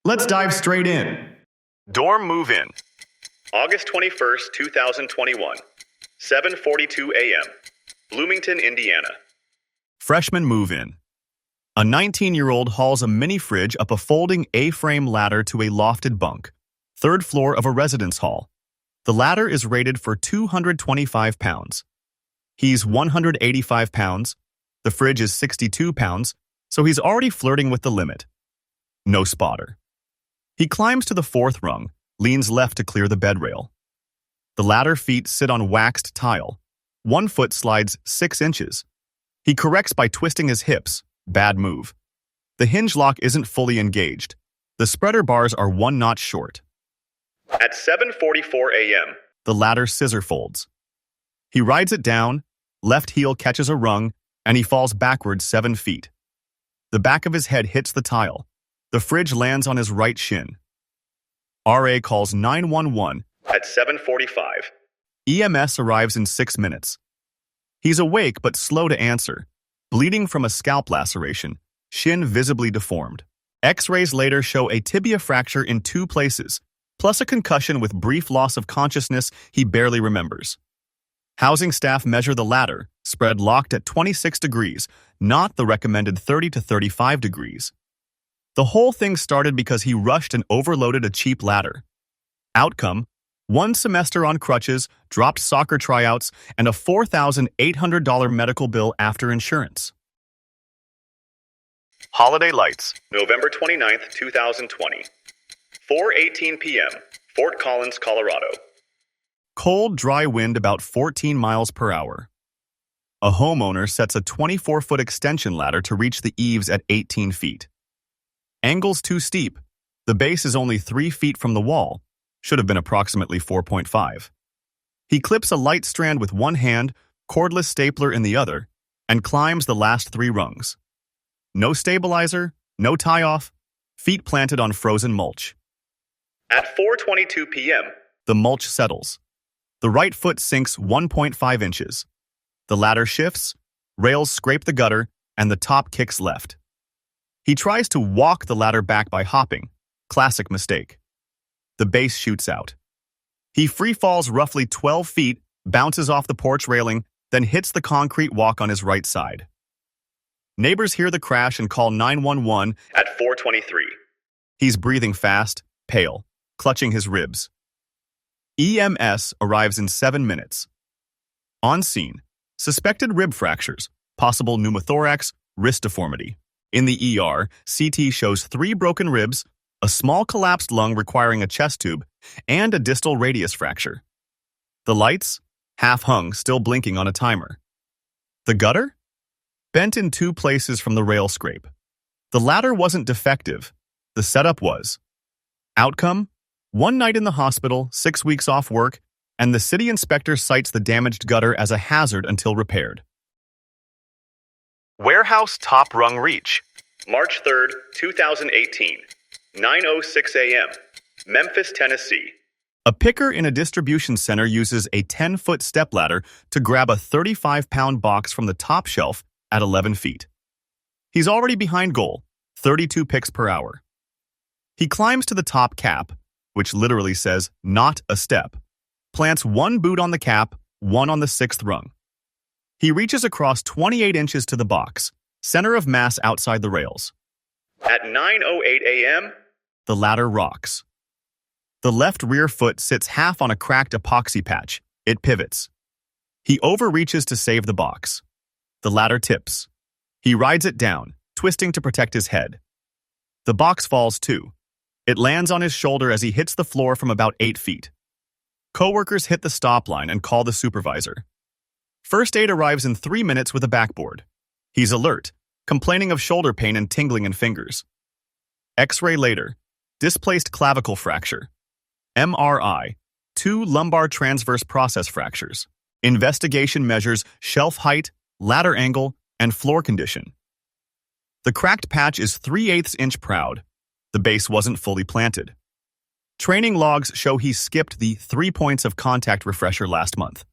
Let's dive straight in. Dorm move-in. August 21st, 2021. 7:42 a.m. Bloomington, Indiana. Freshman move-in. A 19-year-old hauls a mini fridge up a folding A-frame ladder to a lofted bunk, third floor of a residence hall. The ladder is rated for 225 pounds. He's 185 pounds. The fridge is 62 pounds, so he's already flirting with the limit. No spotter. He climbs to the fourth rung, leans left to clear the bed rail. The ladder feet sit on waxed tile. One foot slides 6 inches. He corrects by twisting his hips. Bad move. The hinge lock isn't fully engaged. The spreader bars are 1 notch short. At 7:44 a.m. The ladder scissor folds. He rides it down, left heel catches a rung, and he falls backwards 7 feet. The back of his head hits the tile. The fridge lands on his right shin. RA calls 911. At 7:45. EMS arrives in 6 minutes. He's awake but slow to answer, bleeding from a scalp laceration, shin visibly deformed. X-rays later show a tibia fracture in 2 places, plus a concussion with brief loss of consciousness he barely remembers. Housing staff measure the ladder, spread locked at 26 degrees, not the recommended 30 to 35 degrees. The whole thing started because he rushed and overloaded a cheap ladder. Outcome: 1 semester on crutches, dropped soccer tryouts, and a $4,800 medical bill after insurance. Holiday lights. November 29th, 2020. 4:18 p.m. Fort Collins, Colorado. Cold, dry wind about 14 miles per hour. A homeowner sets a 24-foot extension ladder to reach the eaves at 18 feet. Angle's too steep. The base is only 3 feet from the wall. Should have been approximately 4.5. He clips a light strand with one hand, cordless stapler in the other, and climbs the last 3 rungs. No stabilizer, no tie-off, feet planted on frozen mulch. At 4:22 p.m. The mulch settles. The right foot sinks 1.5 inches. The ladder shifts, rails scrape the gutter, and the top kicks left. He tries to walk the ladder back by hopping. Classic mistake. The base shoots out. He free falls roughly 12 feet, bounces off the porch railing, then hits the concrete walk on his right side. Neighbors hear the crash and call 911. At 4:23. He's breathing fast, pale, clutching his ribs. EMS arrives in 7 minutes. On scene, suspected rib fractures, possible pneumothorax, wrist deformity. In the ER, CT shows 3 broken ribs, a small collapsed lung requiring a chest tube, and a distal radius fracture. The lights? Half hung, still blinking on a timer. The gutter? Bent in 2 places from the rail scrape. The ladder wasn't defective. The setup was. Outcome? 1 night in the hospital, 6 weeks off work, and the city inspector cites the damaged gutter as a hazard until repaired. Warehouse top rung reach. March 3rd, 2018. 9:06 a.m. Memphis, Tennessee. A picker in a distribution center uses a 10-foot stepladder to grab a 35-pound box from the top shelf at 11 feet. He's already behind goal, 32 picks per hour. He climbs to the top cap, which literally says, "not a step," plants 1 boot on the cap, 1 on the 6th rung. He reaches across 28 inches to the box, center of mass outside the rails. At 9:08 a.m., the ladder rocks. The left rear foot sits half on a cracked epoxy patch. It pivots. He overreaches to save the box. The ladder tips. He rides it down, twisting to protect his head. The box falls too. It lands on his shoulder as he hits the floor from about 8 feet. Coworkers hit the stop line and call the supervisor. First aid arrives in 3 minutes with a backboard. He's alert, complaining of shoulder pain and tingling in fingers. X-ray later. Displaced clavicle fracture. MRI. 2 lumbar transverse process fractures. Investigation measures shelf height, ladder angle, and floor condition. The cracked patch is 3/8 inch proud. The base wasn't fully planted. Training logs show he skipped the 3 points of contact refresher last month.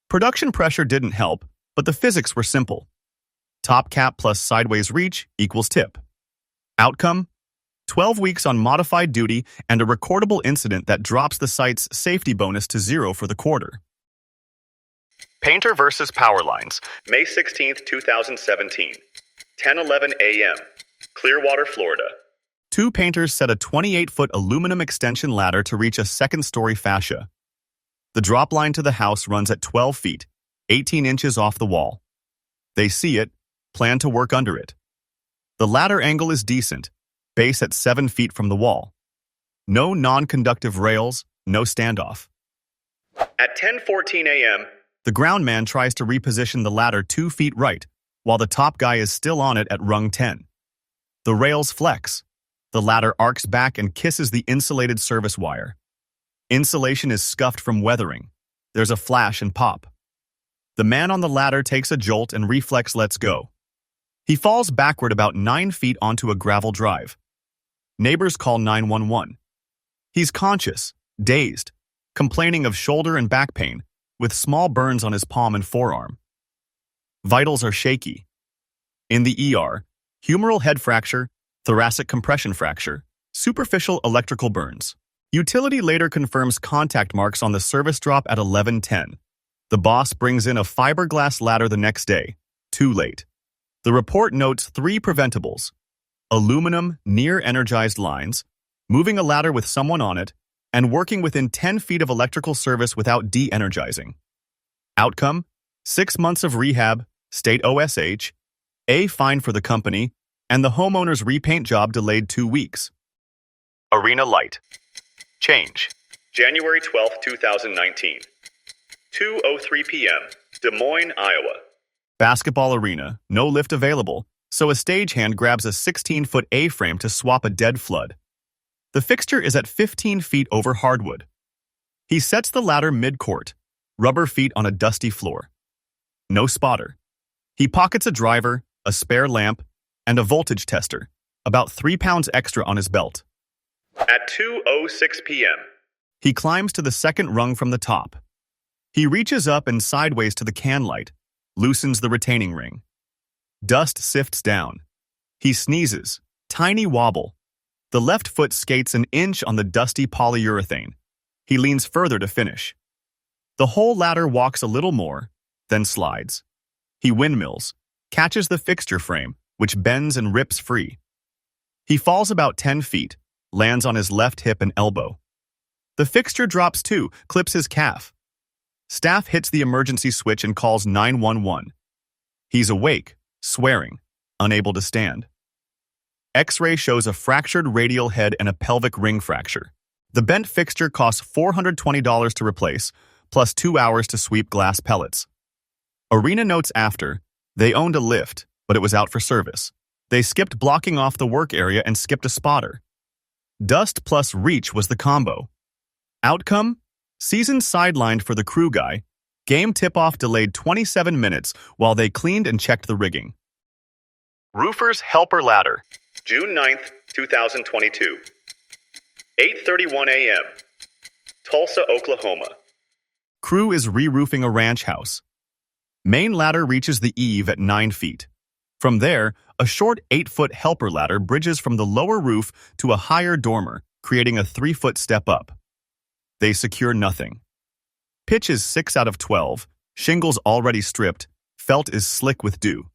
Production pressure didn't help, but the physics were simple. Top cap plus sideways reach equals tip. Outcome? 12 weeks on modified duty, and a recordable incident that drops the site's safety bonus to 0 for the quarter. Painter versus Power Lines, May 16th, 2017, 10:11 a.m., Clearwater, Florida. Two painters set a 28-foot aluminum extension ladder to reach a second-story fascia. The drop line to the house runs at 12 feet, 18 inches off the wall. They see it, plan to work under it. The ladder angle is decent, base at 7 feet from the wall. No non-conductive rails, no standoff. At 10:14 a.m., The ground man tries to reposition the ladder 2 feet right, while the top guy is still on it at rung 10. The rails flex. The ladder arcs back and kisses the insulated service wire. Insulation is scuffed from weathering. There's a flash and pop. The man on the ladder takes a jolt and reflex lets go. He falls backward about 9 feet onto a gravel drive. Neighbors call 911. He's conscious, dazed, complaining of shoulder and back pain, with small burns on his palm and forearm. Vitals are shaky. In the ER, humeral head fracture, thoracic compression fracture, superficial electrical burns. Utility later confirms contact marks on the service drop at 11:10. The boss brings in a fiberglass ladder the next day. Too late. The report notes 3 preventables: aluminum near-energized lines, moving a ladder with someone on it, and working within 10 feet of electrical service without de-energizing. Outcome: 6 months of rehab, state OSH, a fine for the company, and the homeowner's repaint job delayed 2 weeks. Arena light. Change. January 12th, 2019, 2:03 p.m., Des Moines, Iowa. Basketball arena, no lift available, so a stagehand grabs a 16-foot A-frame to swap a dead flood. The fixture is at 15 feet over hardwood. He sets the ladder mid-court, rubber feet on a dusty floor. No spotter. He pockets a driver, a spare lamp, and a voltage tester, about 3 pounds extra on his belt. At 2:06 p.m., He climbs to the second rung from the top. He reaches up and sideways to the can light, loosens the retaining ring. Dust sifts down. He sneezes, tiny wobble. The left foot skates an inch on the dusty polyurethane. He leans further to finish. The whole ladder walks a little more, then slides. He windmills, catches the fixture frame, which bends and rips free. He falls about 10 feet, lands on his left hip and elbow. The fixture drops too, clips his calf. Staff hits the emergency switch and calls 911. He's awake, swearing, unable to stand. X-ray shows a fractured radial head and a pelvic ring fracture. The bent fixture costs $420 to replace, plus 2 hours to sweep glass pellets. Arena notes after, they owned a lift, but it was out for service. They skipped blocking off the work area and skipped a spotter. Dust plus reach was the combo. Outcome? Season sidelined for the crew guy. Game tip-off delayed 27 minutes while they cleaned and checked the rigging. Roofer's helper ladder. June 9th, 2022, 8:31 a.m., Tulsa, Oklahoma. Crew is re-roofing a ranch house. Main ladder reaches the eave at 9 feet. From there, a short 8-foot helper ladder bridges from the lower roof to a higher dormer, creating a 3-foot step up. They secure nothing. Pitch is 6 out of 12, shingles already stripped, felt is slick with dew.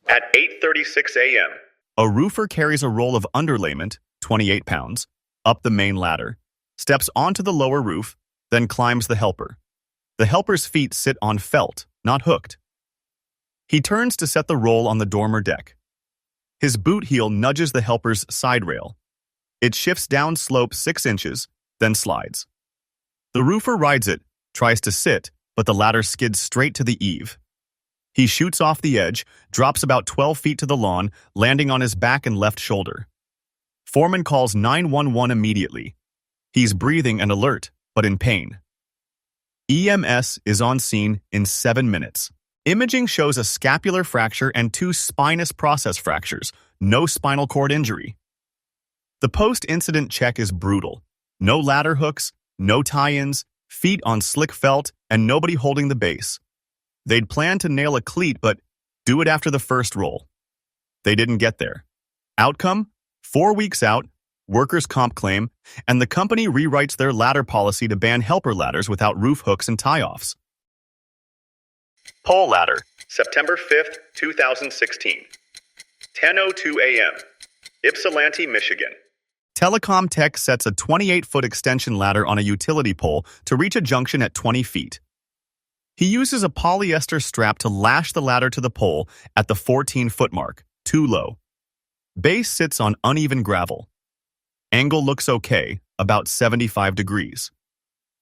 At 8:36 a.m., A roofer carries a roll of underlayment, 28 pounds, up the main ladder, steps onto the lower roof, then climbs the helper. The helper's feet sit on felt, not hooked. He turns to set the roll on the dormer deck. His boot heel nudges the helper's side rail. It shifts down slope 6 inches, then slides. The roofer rides it, tries to sit, but the ladder skids straight to the eave. He shoots off the edge, drops about 12 feet to the lawn, landing on his back and left shoulder. Foreman calls 911 immediately. He's breathing and alert, but in pain. EMS is on scene in 7 minutes. Imaging shows a scapular fracture and 2 spinous process fractures, no spinal cord injury. The post-incident check is brutal. No ladder hooks, no tie-ins, feet on slick felt, and nobody holding the base. They'd planned to nail a cleat, but do it after the first roll. They didn't get there. Outcome? 4 weeks out, workers' comp claim, and the company rewrites their ladder policy to ban helper ladders without roof hooks and tie-offs. Pole ladder. September 5th, 2016. 10:02 a.m. Ypsilanti, Michigan. Telecom tech sets a 28-foot extension ladder on a utility pole to reach a junction at 20 feet. He uses a polyester strap to lash the ladder to the pole at the 14-foot mark, too low. Base sits on uneven gravel. Angle looks okay, about 75 degrees.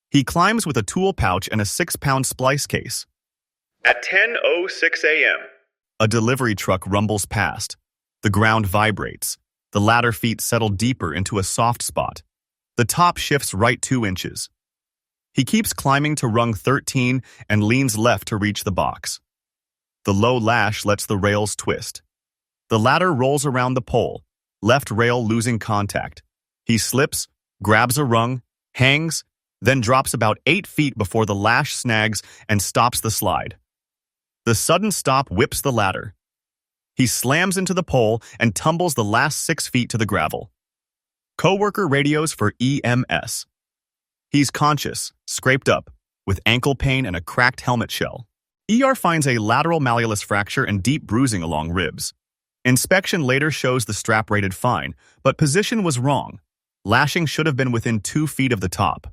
He climbs with a tool pouch and a 6-pound splice case. At 10:06 a.m. A delivery truck rumbles past. The ground vibrates. The ladder feet settle deeper into a soft spot. The top shifts right 2 inches. He keeps climbing to rung 13 and leans left to reach the box. The low lash lets the rails twist. The ladder rolls around the pole, left rail losing contact. He slips, grabs a rung, hangs, then drops about 8 feet before the lash snags and stops the slide. The sudden stop whips the ladder. He slams into the pole and tumbles the last 6 feet to the gravel. Coworker radios for EMS. He's conscious, scraped up, with ankle pain and a cracked helmet shell. ER finds a lateral malleolus fracture and deep bruising along ribs. Inspection later shows the strap rated fine, but position was wrong. Lashing should have been within 2 feet of the top.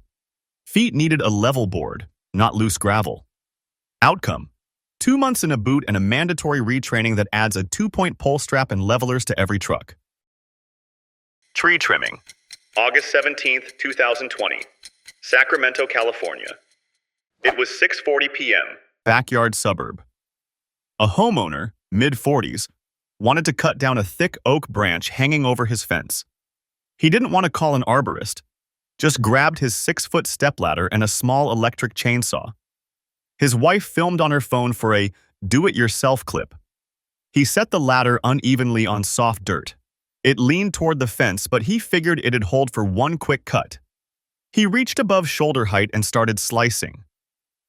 Feet needed a level board, not loose gravel. Outcome: 2 months in a boot and a mandatory retraining that adds a 2-point pole strap and levelers to every truck. Tree trimming. August 17th, 2020. Sacramento, California. It was 6:40 p.m. Backyard suburb. A homeowner, mid-40s, wanted to cut down a thick oak branch hanging over his fence. He didn't want to call an arborist, just grabbed his 6-foot stepladder and a small electric chainsaw. His wife filmed on her phone for a do-it-yourself clip. He set the ladder unevenly on soft dirt. It leaned toward the fence, but he figured it'd hold for one quick cut. He reached above shoulder height and started slicing.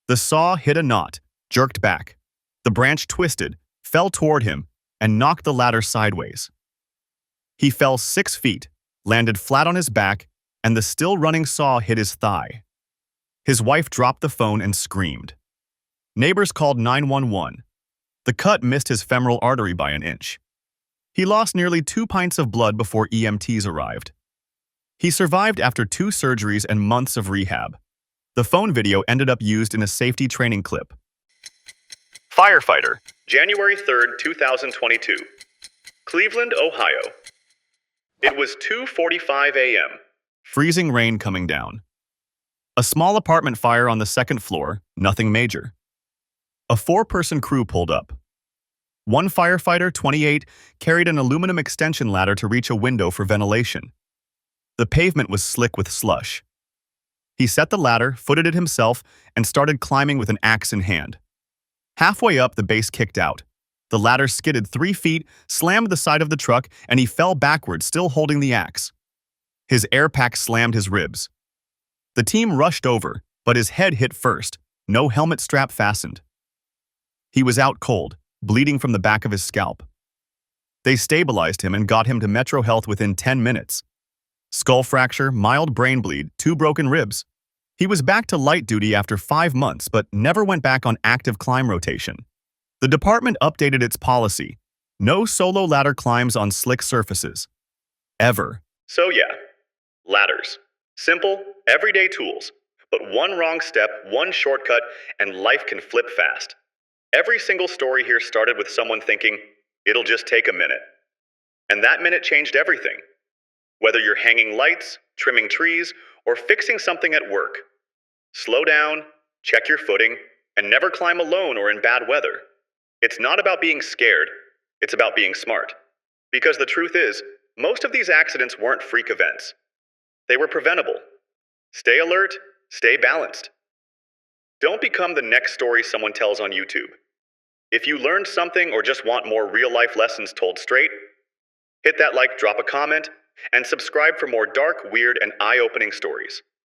The saw hit a knot, jerked back. The branch twisted, fell toward him, and knocked the ladder sideways. He fell 6 feet, landed flat on his back, and the still-running saw hit his thigh. His wife dropped the phone and screamed. Neighbors called 911. The cut missed his femoral artery by an inch. He lost nearly 2 pints of blood before EMTs arrived. He survived after 2 surgeries and months of rehab. The phone video ended up used in a safety training clip. Firefighter. January 3rd, 2022. Cleveland, Ohio. It was 2:45 a.m. Freezing rain coming down. A small apartment fire on the 2nd floor, nothing major. A 4-person crew pulled up. One firefighter, 28, carried an aluminum extension ladder to reach a window for ventilation. The pavement was slick with slush. He set the ladder, footed it himself, and started climbing with an axe in hand. Halfway up, the base kicked out. The ladder skidded 3 feet, slammed the side of the truck, and he fell backward, still holding the axe. His air pack slammed his ribs. The team rushed over, but his head hit first, no helmet strap fastened. He was out cold, bleeding from the back of his scalp. They stabilized him and got him to Metro Health within 10 minutes. Skull fracture, mild brain bleed, 2 broken ribs. He was back to light duty after 5 months, but never went back on active climb rotation. The department updated its policy. No solo ladder climbs on slick surfaces. Ever. So yeah, ladders. Simple, everyday tools. But one wrong step, one shortcut, and life can flip fast. Every single story here started with someone thinking, it'll just take a minute. And that minute changed everything. Whether you're hanging lights, trimming trees, or fixing something at work. Slow down, check your footing, and never climb alone or in bad weather. It's not about being scared, it's about being smart. Because the truth is, most of these accidents weren't freak events. They were preventable. Stay alert, stay balanced. Don't become the next story someone tells on YouTube. If you learned something or just want more real-life lessons told straight, hit that like, drop a comment, and subscribe for more dark, weird, and eye-opening stories.